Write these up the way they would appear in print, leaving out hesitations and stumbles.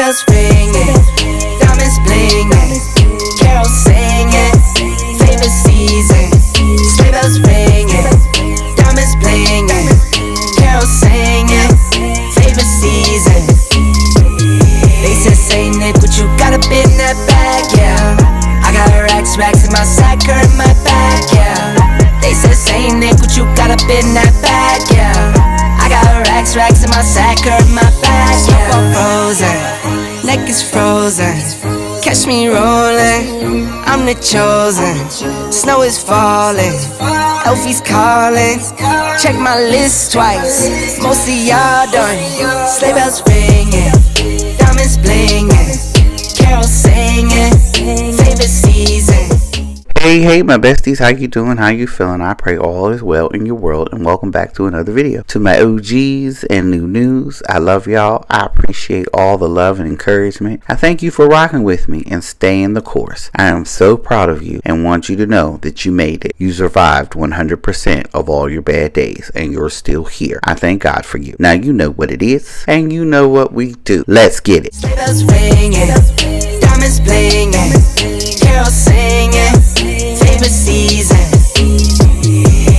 bells ringing, diamonds blinging, carols singing, favorite season. Sleigh bells ringing, diamonds blinging, carols singing, favorite season. They said, say Nick, what you got up in that bag, yeah. I got racks in my sack or in my bag, yeah. They said, say Nick, what you got up in that bag, yeah. I got racks in my sack or in my bag, yeah. I'm frozen, neck is frozen. Catch me rolling, I'm the chosen. Snow is falling, Elfie's calling. Check my list twice, most of y'all done. Sleigh bells ringing, diamonds blinging, carols singing, favorite season. Hey my besties, how you doing? How you feeling? I pray all is well in your world, and welcome back to another video. To my OGs and new news, I love y'all. I appreciate all the love and encouragement. I thank you for rocking with me and staying the course. I am so proud of you and want you to know that you made it. You survived 100% of all your bad days, and you're still here. I thank God for you. Now you know what it is, and you know what we do. Let's get it. Sleigh bells ringing, diamonds blinging, carols singing, favorite season.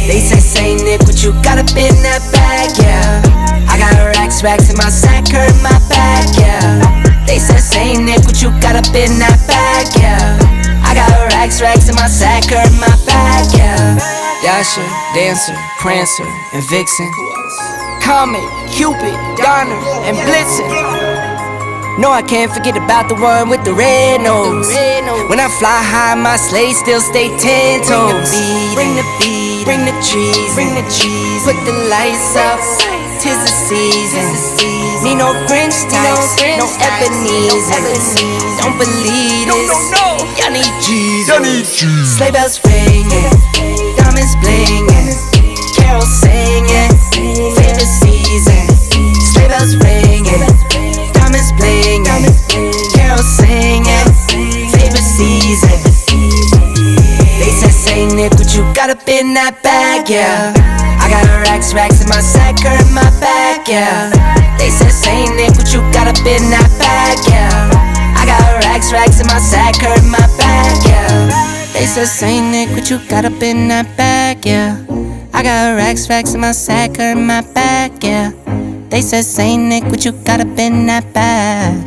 They say Nick, what you got up in that bag, yeah. I got racks in my sack or in my bag, yeah. They say Nick, what you got up in that bag, yeah. I got racks in my sack or in my bag, yeah. Dasher, Dancer, Prancer, and Vixen, Comet, Cupid, Donner, and Blitzen. No, I can't forget about the one with the red nose. When I fly high, my sleigh still stay 10 toes. Bring the beat, bring the trees, put the lights up, 'tis the season. Need no Grinch types, no Ebenezer. Don't believe this, y'all need Jesus. Sleigh bells ringing, diamonds blinging, carols singing, favorite season. Sleigh bells ringing, diamonds blinging, carols singing, favorite season. They said, say Nick, what you got up in that bag, yeah. I got racks in my sack or in my bag, yeah. They said, say Nick, what you got up in that bag, yeah. I got racks in my sack or in my bag, yeah. They said, say Nick, what you got up in that bag, yeah. I got racks in my sack or in my bag, yeah. They said, say Nick, what you got up in that bag.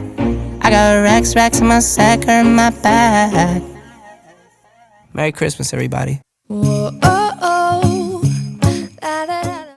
I got racks in my sack or in my bag. Merry Christmas, everybody. Whoa, oh, oh.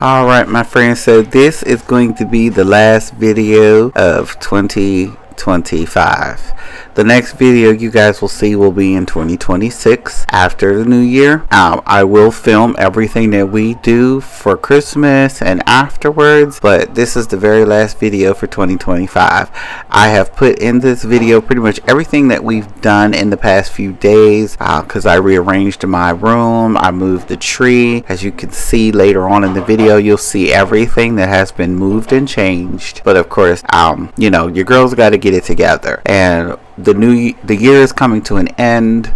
Alright my friends, so this is going to be the last video of 2025. The next video you guys will see will be in 2026 after the new year. I will film everything that we do for Christmas and afterwards, but this is the very last video for 2025. I have put in this video pretty much everything that we've done in the past few days because I rearranged my room. I moved the tree. As you can see later on in the video, you'll see everything that has been moved and changed. But of course, you know, your girls got to get it together, and the year is coming to an end,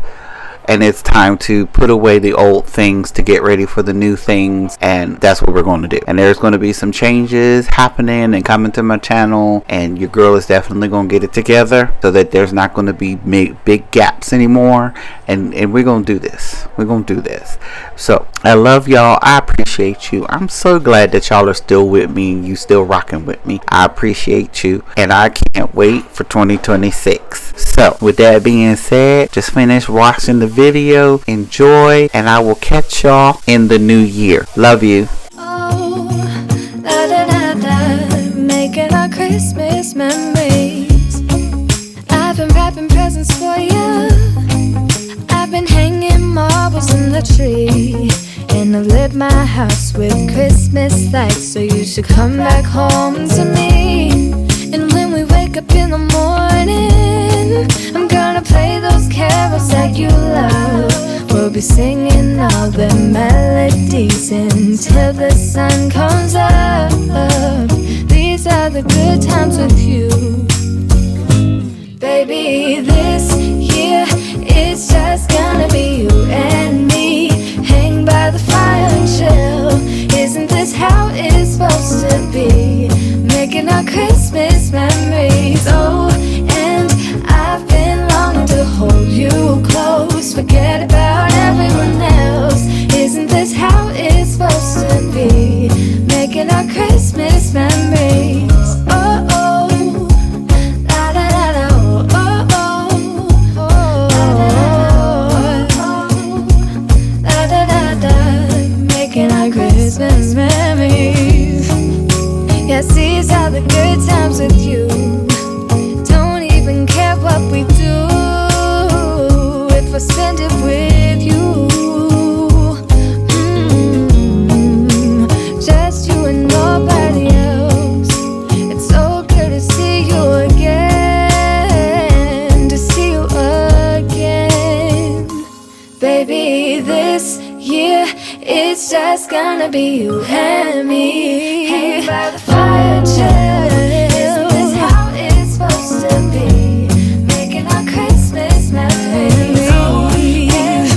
and it's time to put away the old things to get ready for the new things, and that's what we're going to do. And there's going to be some changes happening and coming to my channel, and your girl is definitely going to get it together so that there's not going to be big gaps anymore, and we're going to do this. We're going to do this. So I love y'all. I appreciate you. I'm so glad that y'all are still with me and you still rocking with me. I appreciate you, and I can't wait for 2026. So with that being said, just finish watching the video, enjoy, and I will catch y'all in the new year. Love you. Oh, da da da da, making our Christmas memories. I've been wrapping presents for you. I've been hanging marbles in the tree, and I've lit my house with Christmas lights. So you should come back home to me. And when we wake up in the morning, I'm gonna play those carols that you love. We'll be singing all the melodies until the sun comes up. These are the good times with you. Baby, this year it's just gonna be you and me. Hang by the fire and chill. Isn't this how it's supposed to be? Making our Christmas memories. Oh, just gonna be you and me. Hanging by the fire chill. Isn't this how it's supposed to be? Making our Christmas memories. Oh, yeah.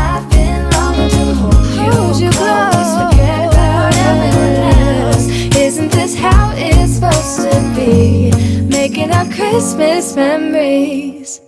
I've been longing to hold you close. Forget about everyone else. Isn't this how it's supposed to be? Making our Christmas memories.